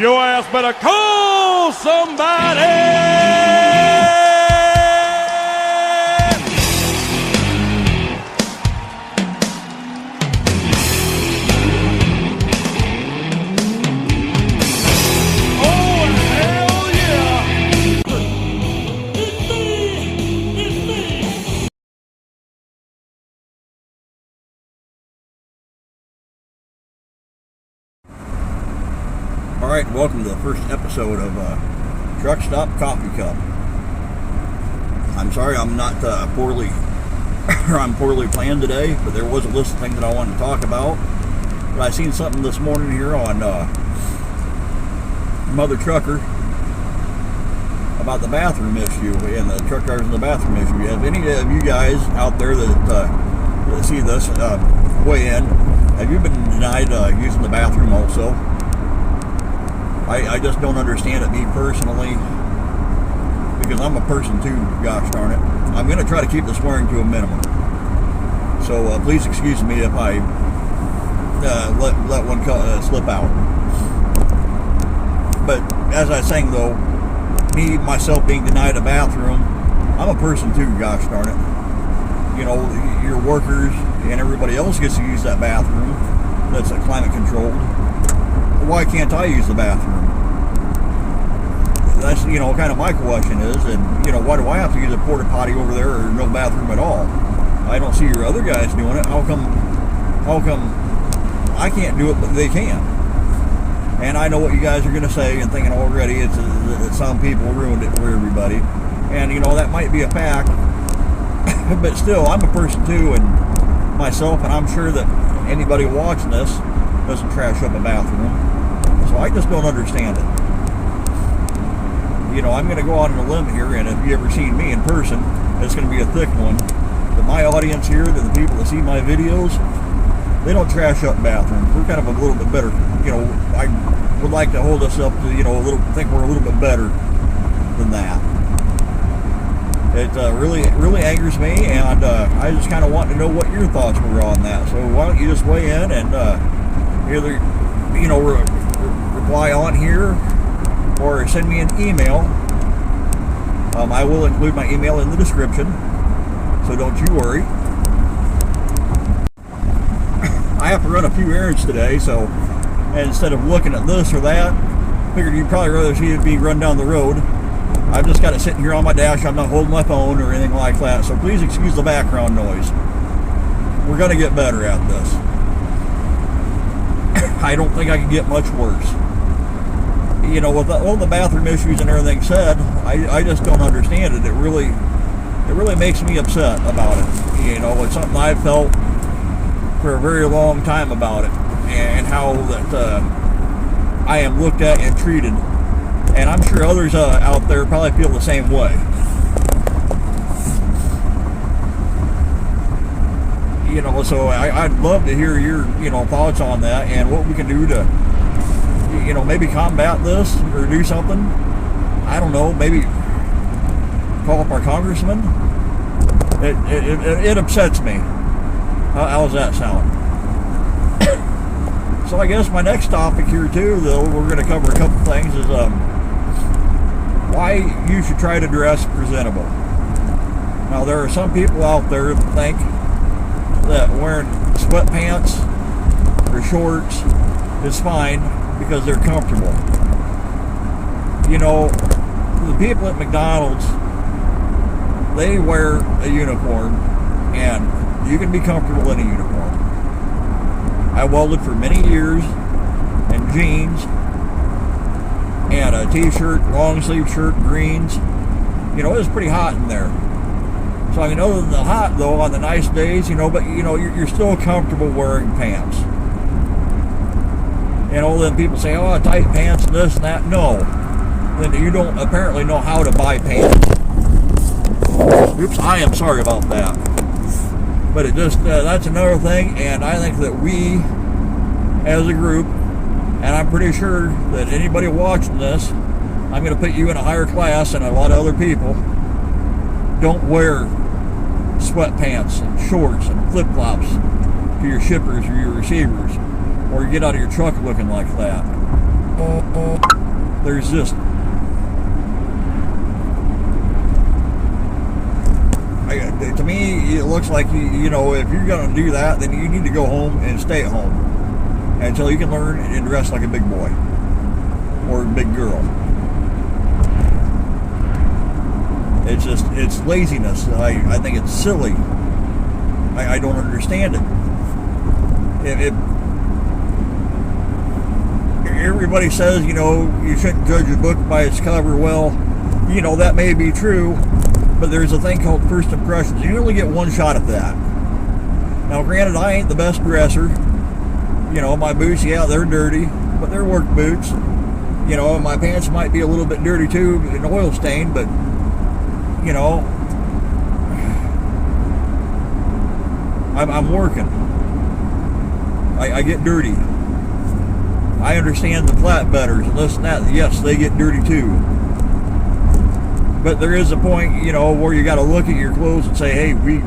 your ass better call somebody. Alright, welcome to the first episode of Truck Stop Coffee Cup. I'm sorry I'm not I'm poorly planned today, but there was a list of things that I wanted to talk about. But I seen something this morning here on Mother Trucker about the bathroom issue and the truck drivers in the bathroom issue. Have any of you guys out there that see this weigh in? Have you been denied using the bathroom also? I just don't understand it, me personally, because I'm a person too, gosh darn it. I'm going to try to keep the swearing to a minimum. So please excuse me if I let one slip out. But as I was saying though, me, myself being denied a bathroom, I'm a person too, gosh darn it. You know, your workers and everybody else gets to use that bathroom that's climate controlled. Why can't I use the bathroom? That's, you know, kind of my question is, and, you know, why do I have to use a porta potty over there or no bathroom at all? I don't see your other guys doing it. How come I can't do it, but they can? And I know what you guys are going to say and thinking already, it's that some people ruined it for everybody. And, you know, that might be a fact, but still, I'm a person too, and myself, and I'm sure that anybody watching this doesn't trash up a bathroom. So I just don't understand it. You know, I'm going to go out on a limb here, and if you ever seen me in person, it's going to be a thick one. But my audience here, the people that see my videos, they don't trash up bathrooms. We're kind of a little bit better. You know, I would like to hold us up to, you know, think we're a little bit better than that. It really angers me, and I just kind of want to know what your thoughts were on that. So why don't you just weigh in and either, you know, reply on here or send me an email. I will include my email in the description, so don't you worry. I have to run a few errands today, so instead of looking at this or that, figured you'd probably rather see it be run down the road. I've just got it sitting here on my dash. I'm not holding my phone or anything like that, so please excuse the background noise. We're going to get better at this. I don't think I can get much worse. You know, with all the bathroom issues and everything said, I just don't understand it. It really makes me upset about it. You know, it's something I've felt for a very long time about it, and how that I am looked at and treated. And I'm sure others out there probably feel the same way. You know, so I'd love to hear your, you know, thoughts on that and what we can do to, you know, maybe combat this or do something. I don't know, maybe call up our congressman. It upsets me. How's that sound? So I guess my next topic here too, though, we're going to cover a couple things, is why you should try to dress presentable. Now, there are some people out there that think that wearing sweatpants or shorts is fine because they're comfortable. You know, the people at McDonald's, they wear a uniform, and you can be comfortable in a uniform. I welded for many years in jeans and a t-shirt, long sleeve shirt, greens. You know, it was pretty hot in there. So I mean, other than the hot though, on the nice days, you know, but you know, you're still comfortable wearing pants. And all them people say, oh, tight pants and this and that. No, then you don't apparently know how to buy pants. Oops, I am sorry about that. But it just, that's another thing, and I think that we, as a group, and I'm pretty sure that anybody watching this, I'm going to put you in a higher class than a lot of other people, don't wear sweatpants and shorts and flip-flops to your shippers or your receivers, or you get out of your truck looking like that. There's just to me, it looks like you know, if you're gonna do that, then you need to go home and stay at home until you can learn and dress like a big boy or a big girl. It's laziness. I think it's silly. I don't understand it. Everybody says, you know, you shouldn't judge a book by its cover. Well, you know, that may be true, but there's a thing called first impressions. You only get one shot at that. Now, granted, I ain't the best dresser. You know, my boots, yeah, they're dirty, but they're work boots. You know, my pants might be a little bit dirty too, an oil stain, but, you know, I'm working. I get dirty. I understand the flatbedders and this and that. Yes, they get dirty too. But there is a point, you know, where you got to look at your clothes and say, hey, we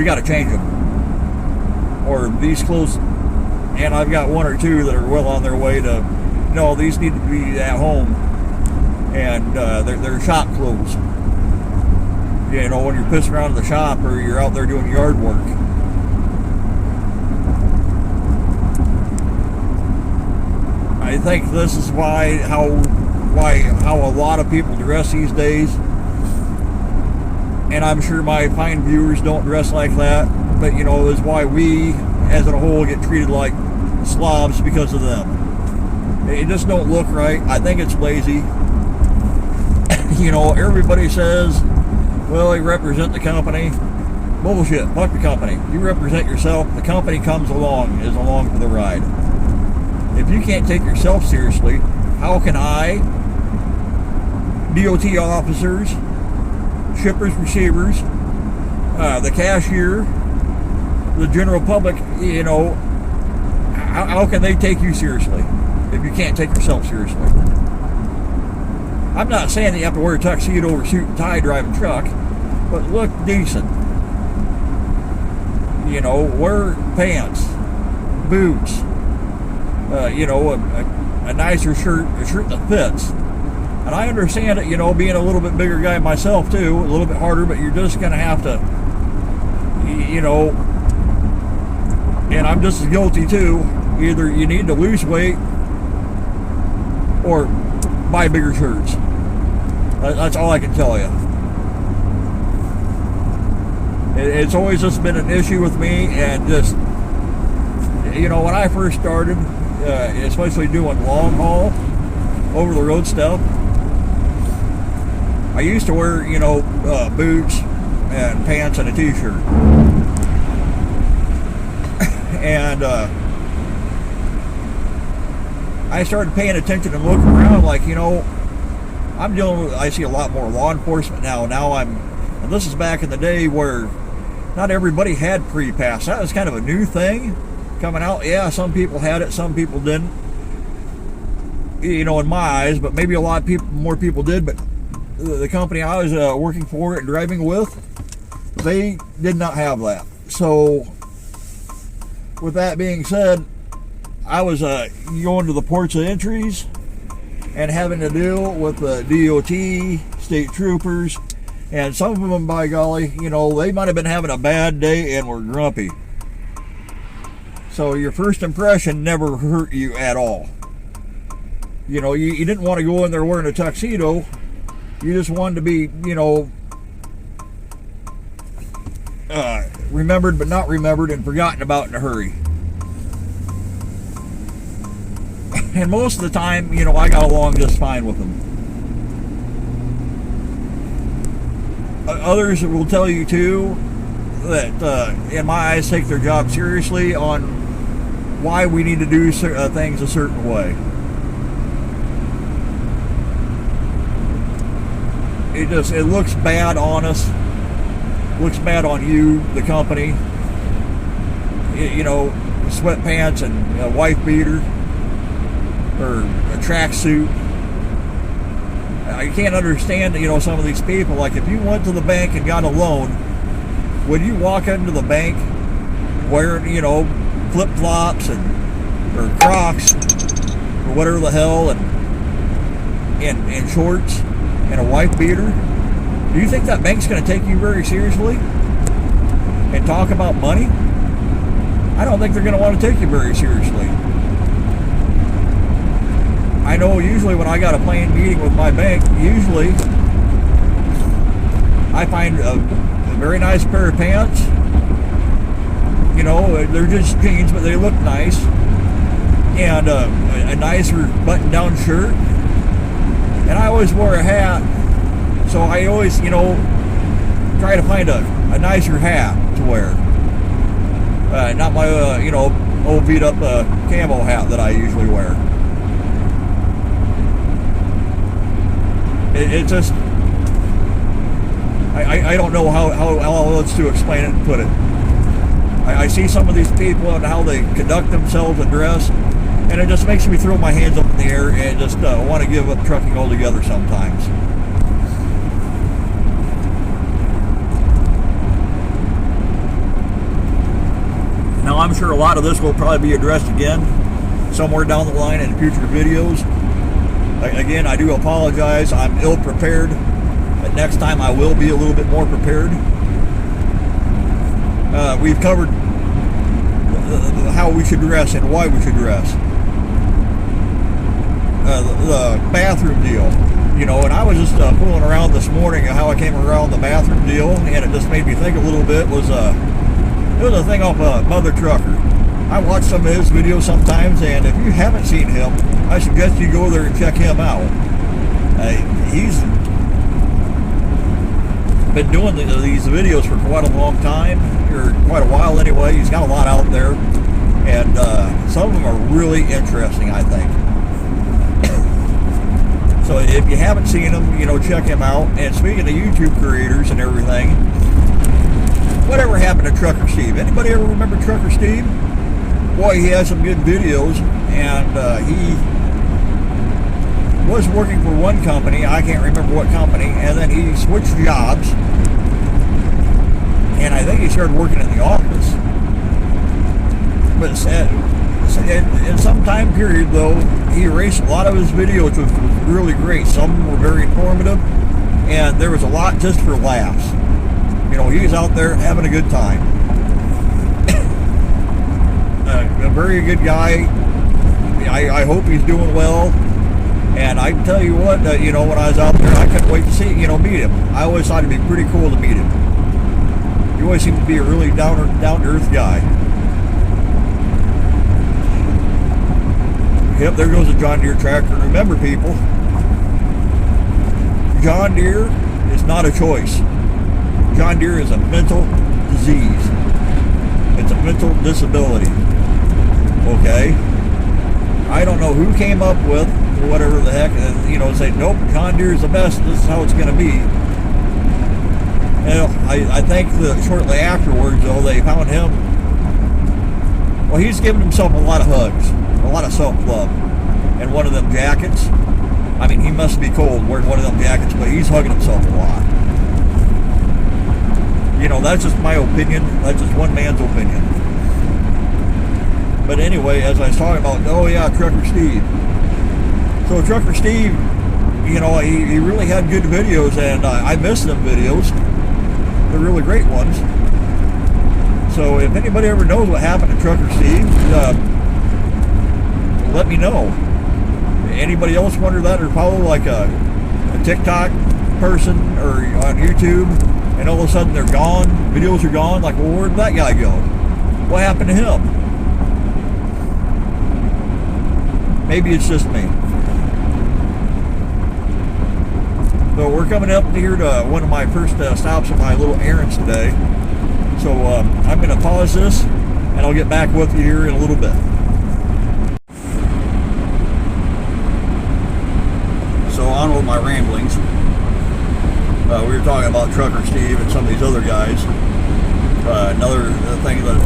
got to change them. Or these clothes, and I've got one or two that are well on their way to, no, these need to be at home. And they're shop clothes. You know, when you're pissing around in the shop or you're out there doing yard work. I think this is how a lot of people dress these days, and I'm sure my fine viewers don't dress like that, but you know, is why we as a whole get treated like slobs because of them. They just don't look right. I think it's lazy. You know, everybody says, well, you represent the company. Bullshit. Fuck the company. You represent yourself. The company is along for the ride. If you can't take yourself seriously, how can I, DOT officers, shippers, receivers, the cashier, the general public, you know, how can they take you seriously if you can't take yourself seriously? I'm not saying that you have to wear a tuxedo or suit and tie driving a truck, but look decent. You know, wear pants, boots, you know, a nicer shirt, a shirt that fits. And I understand it, you know, being a little bit bigger guy myself too, a little bit harder, but you're just going to have to, you know, and I'm just as guilty too. Either you need to lose weight or buy bigger shirts. That's all I can tell you. It's always just been an issue with me, and just, you know, when I first started, especially doing long haul, over the road stuff, I used to wear, you know, boots and pants and a t-shirt. And I started paying attention and looking around, like, you know, I see a lot more law enforcement now. And this is back in the day where not everybody had pre-pass. That was kind of a new thing coming out. Yeah, some people had it, some people didn't. You know, in my eyes, but maybe a lot of more people did. But the company I was working for and driving with, they did not have that. So, with that being said, I was going to the ports of entries and having to deal with the DOT, state troopers, and some of them, by golly, you know, they might have been having a bad day and were grumpy. So your first impression never hurt you at all. You know, you didn't want to go in there wearing a tuxedo. You just wanted to be, you know, remembered but not remembered and forgotten about in a hurry. And most of the time, you know, I got along just fine with them. Others will tell you too that, in my eyes, take their job seriously on why we need to do things a certain way. It looks bad on us. Looks bad on you, the company. You know, sweatpants and a wife beater or a tracksuit. I can't understand, you know, some of these people. Like, if you went to the bank and got a loan, would you walk into the bank wearing, you know, flip-flops or Crocs whatever the hell, and shorts and a wife beater, do you think that bank's going to take you very seriously and talk about money? I don't think they're going to want to take you very seriously. I know usually when I got a plain meeting with my bank, usually I find a very nice pair of pants. You know, they're just jeans, but they look nice. And a nicer button-down shirt. And I always wore a hat. So I always, you know, try to find a nicer hat to wear. Not my, you know, old beat-up camo hat that I usually wear. It just... I don't know how else to explain it and put it. I see some of these people and how they conduct themselves and dress, and it just makes me throw my hands up in the air and just want to give up trucking altogether sometimes. Now, I'm sure a lot of this will probably be addressed again somewhere down the line in future videos. Again, I do apologize. I'm ill prepared. But next time I will be a little bit more prepared. We've covered how we should dress and why we should dress. The bathroom deal, you know, and I was just fooling around this morning how I came around the bathroom deal, and it just made me think a little bit. It was a thing off Mother Trucker. I watch some of his videos sometimes, and if you haven't seen him, I suggest you go there and check him out. He's been doing these videos for quite a long time, or quite a while anyway. He's got a lot out there, and some of them are really interesting, I think. So if you haven't seen him, you know, check him out. And speaking of YouTube creators and everything, whatever happened to Trucker Steve? Anybody ever remember Trucker Steve? Boy, he has some good videos, and he was working for one company, I can't remember what company, and then he switched jobs, and I think he started working in the office. But in some time period, though, he erased a lot of his videos, which was really great. Some were very informative, and there was a lot just for laughs. You know, he was out there having a good time. A very good guy. I hope he's doing well. And I can tell you what, you know, when I was out there, I couldn't wait to see, you know, meet him. I always thought it'd be pretty cool to meet him. He always seemed to be a really down-to-earth guy. Yep, there goes a John Deere tractor. Remember, people, John Deere is not a choice. John Deere is a mental disease. It's a mental disability. Okay? I don't know who came up with whatever the heck, you know, say, nope, John Deere is the best, this is how it's going to be. And I think that shortly afterwards, though, they found him, well, he's given himself a lot of hugs, a lot of self-love, and one of them jackets. I mean, he must be cold wearing one of them jackets, but he's hugging himself a lot. You know, that's just my opinion. That's just one man's opinion. But anyway, as I was talking about, oh yeah, Trucker Steve. So Trucker Steve, you know, he really had good videos, and I miss them videos. They're really great ones. So if anybody ever knows what happened to Trucker Steve, let me know. Anybody else wonder that, or follow like a TikTok person or on YouTube, and all of a sudden they're gone, videos are gone, like, well, where'd that guy go? What happened to him? Maybe it's just me. So we're coming up here to one of my first stops of my little errands today. So I'm going to pause this, and I'll get back with you here in a little bit. So on with my ramblings. We were talking about Trucker Steve and some of these other guys. Another thing that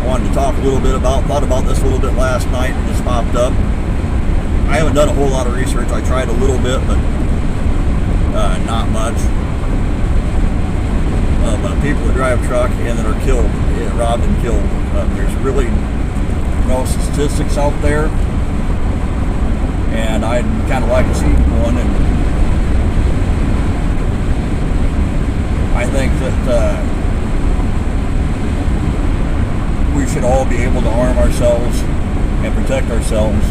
I wanted to talk a little bit about, thought about this a little bit last night, and just popped up. I haven't done a whole lot of research. I tried a little bit, but not much. But people that drive a truck and that are killed, robbed and killed, there's really know statistics out there, and I'd kind of like to see one. And I think that we should all be able to arm ourselves and protect ourselves.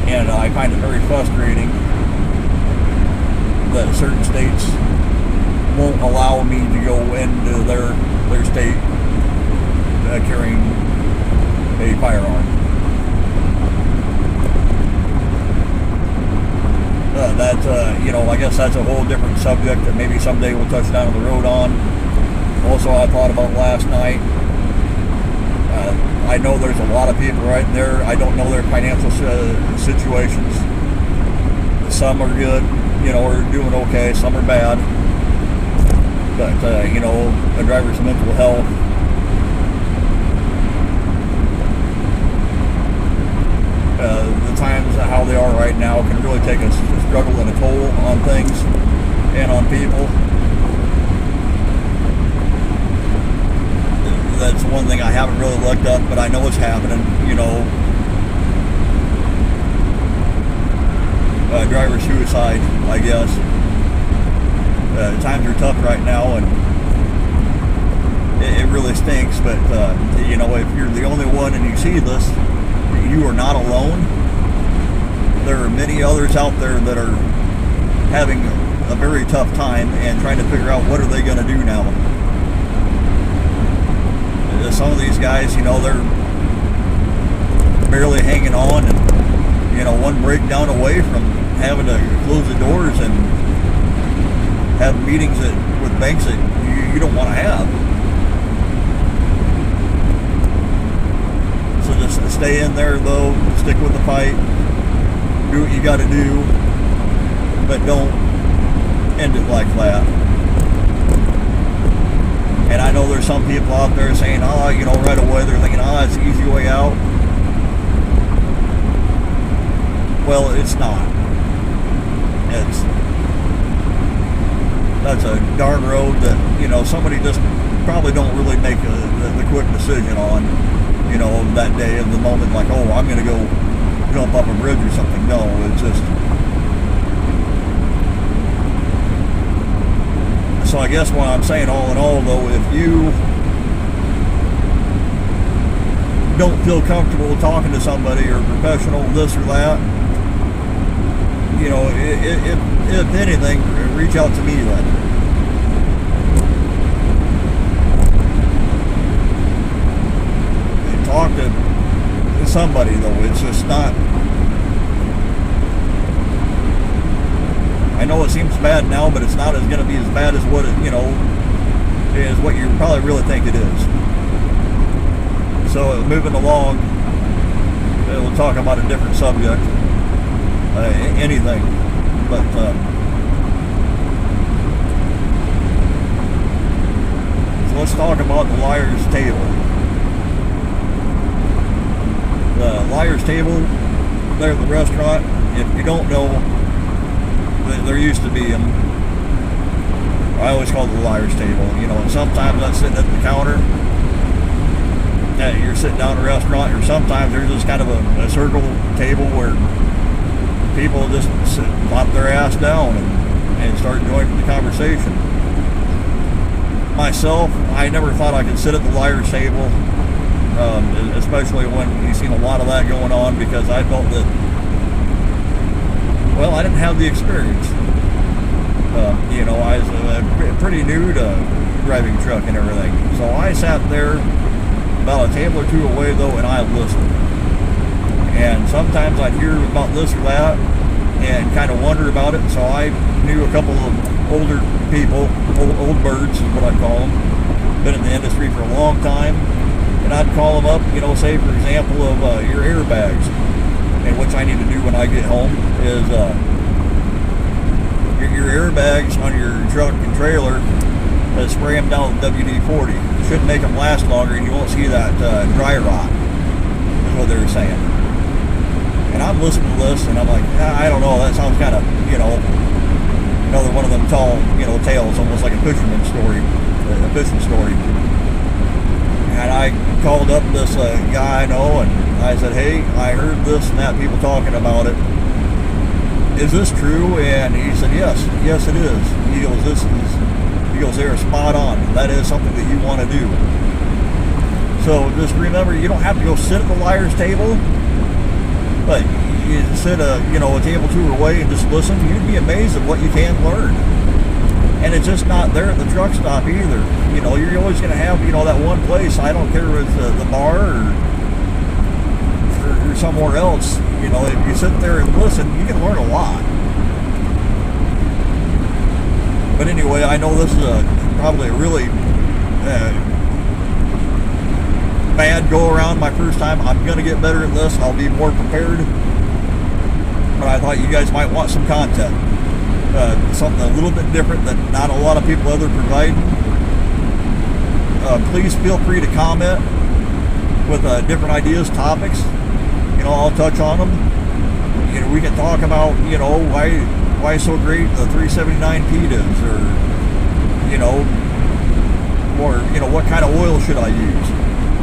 And I find it very frustrating that certain states won't allow me to go into their state carrying a firearm. I guess that's a whole different subject that maybe someday we'll touch down the road on. Also, I thought about last night. I know there's a lot of people right there. I don't know their financial situations. Some are good, are doing okay. Some are bad. But, a driver's mental health. The times how they are right now can really take a struggle and a toll on things and on people. That's one thing I haven't really looked up, but I know it's happening. Driver suicide, I guess. Times are tough right now, and it really stinks. But if you're the only one and you see this, you are not alone. There are many others out there that are having a very tough time and trying to figure out what are they going to do now. Some of these guys, they're barely hanging on, and one breakdown away from having to close the doors and have meetings with banks that you don't want to have. So just stay in there, though. Stick with the fight. Do what you got to do, but don't end it like that. And I know there's some people out there saying, right away they're thinking, it's the easy way out. Well, it's not. That's a darn road that, somebody just probably don't really make the quick decision on, that day of the moment, like, I'm going to go jump up a bridge or something. No, it's just... So I guess what I'm saying all in all, though, if you don't feel comfortable talking to somebody or professional, this or that, if anything, reach out to me then. And talk to somebody, though. It's just not... I know it seems bad now, but it's not as going to be as bad as what is what you probably really think it is. So moving along, we'll talk about a different subject, anything, but so let's talk about the Liar's Table. The Liar's Table there at the restaurant, if you don't know, there used to be I always call it the Liar's Table, and sometimes I'm sitting at the counter. You're sitting down at a restaurant, or sometimes there's just kind of a circle table where people just plop their ass down and start joining the conversation. Myself, I never thought I could sit at the Liar's Table, especially when you've seen a lot of that going on, because I felt that, I didn't have the experience. I was pretty new to driving truck and everything. So I sat there about a table or two away, though, and I listened. And sometimes I'd hear about this or that and kind of wonder about it. So I knew a couple of older people, old birds is what I call them, been in the industry for a long time. And I'd call them up, say, for example, of your airbags. And which I need to do when I get home is your airbags on your truck and trailer, spray them down with WD-40. Should make them last longer, and you won't see that dry rot, is what they were saying. And I'm listening to this, and I'm like, I don't know, that sounds kind of, another one of them tall, tales, almost like a fisherman story, a fishing story. And I called up this guy I know, and I said, hey, I heard this and that, people talking about it. Is this true? And he said, yes it is. He goes, they're spot on. That is something that you want to do. So just remember, you don't have to go sit at the liar's table, but you sit a table two away and just listen. You'd be amazed at what you can learn. And it's just not there at the truck stop either. You're always going to have, that one place. I don't care if it's the bar or somewhere else. If you sit there and listen, you can learn a lot. But anyway, I know this is probably a really bad go around my first time. I'm going to get better at this. I'll be more prepared. But I thought you guys might want some content. Something a little bit different that not a lot of people other provide. Please feel free to comment with different ideas, topics. I'll touch on them. We can talk about, why so great the 379 PETAs, or what kind of oil should I use,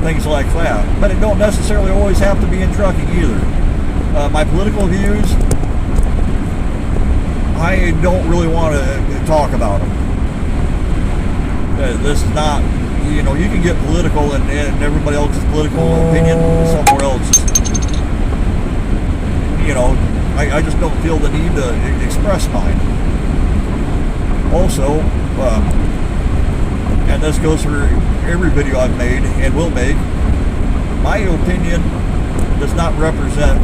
things like that. But it don't necessarily always have to be in trucking either. My political views, I don't really want to talk about them. This is not, you can get political and everybody else's political opinion somewhere else. I just don't feel the need to express mine. Also, and this goes for every video I've made and will make, my opinion does not represent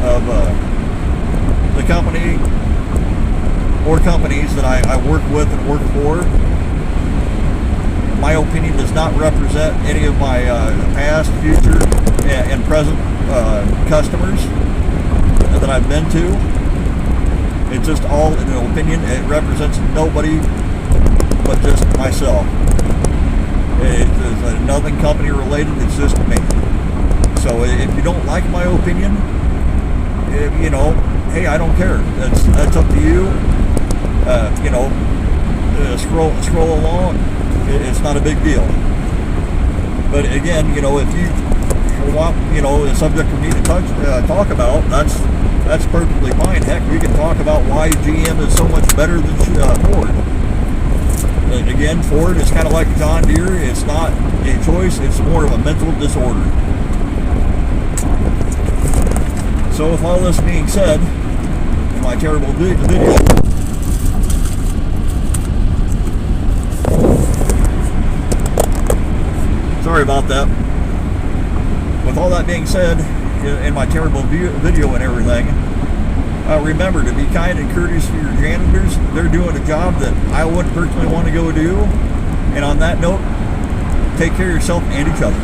of the company or companies that I work with and work for. My opinion does not represent any of my past, future, and present customers that I've been to. It's just all in an opinion. It represents nobody but just myself. It's nothing company related. It's just me. So if you don't like my opinion, hey, I don't care. That's up to you. Scroll along. It's not a big deal. But again, if you want, a subject we need to talk about, that's perfectly fine. Heck, we can talk about why GM is so much better than Ford. Again, Ford is kind of like John Deere. It's not a choice. It's more of a mental disorder. So with all this being said, in my terrible video, sorry about that. With all that being said, in my terrible video and everything, remember to be kind and courteous to your janitors. They're doing a job that I wouldn't personally want to go do. And on that note, take care of yourself and each other.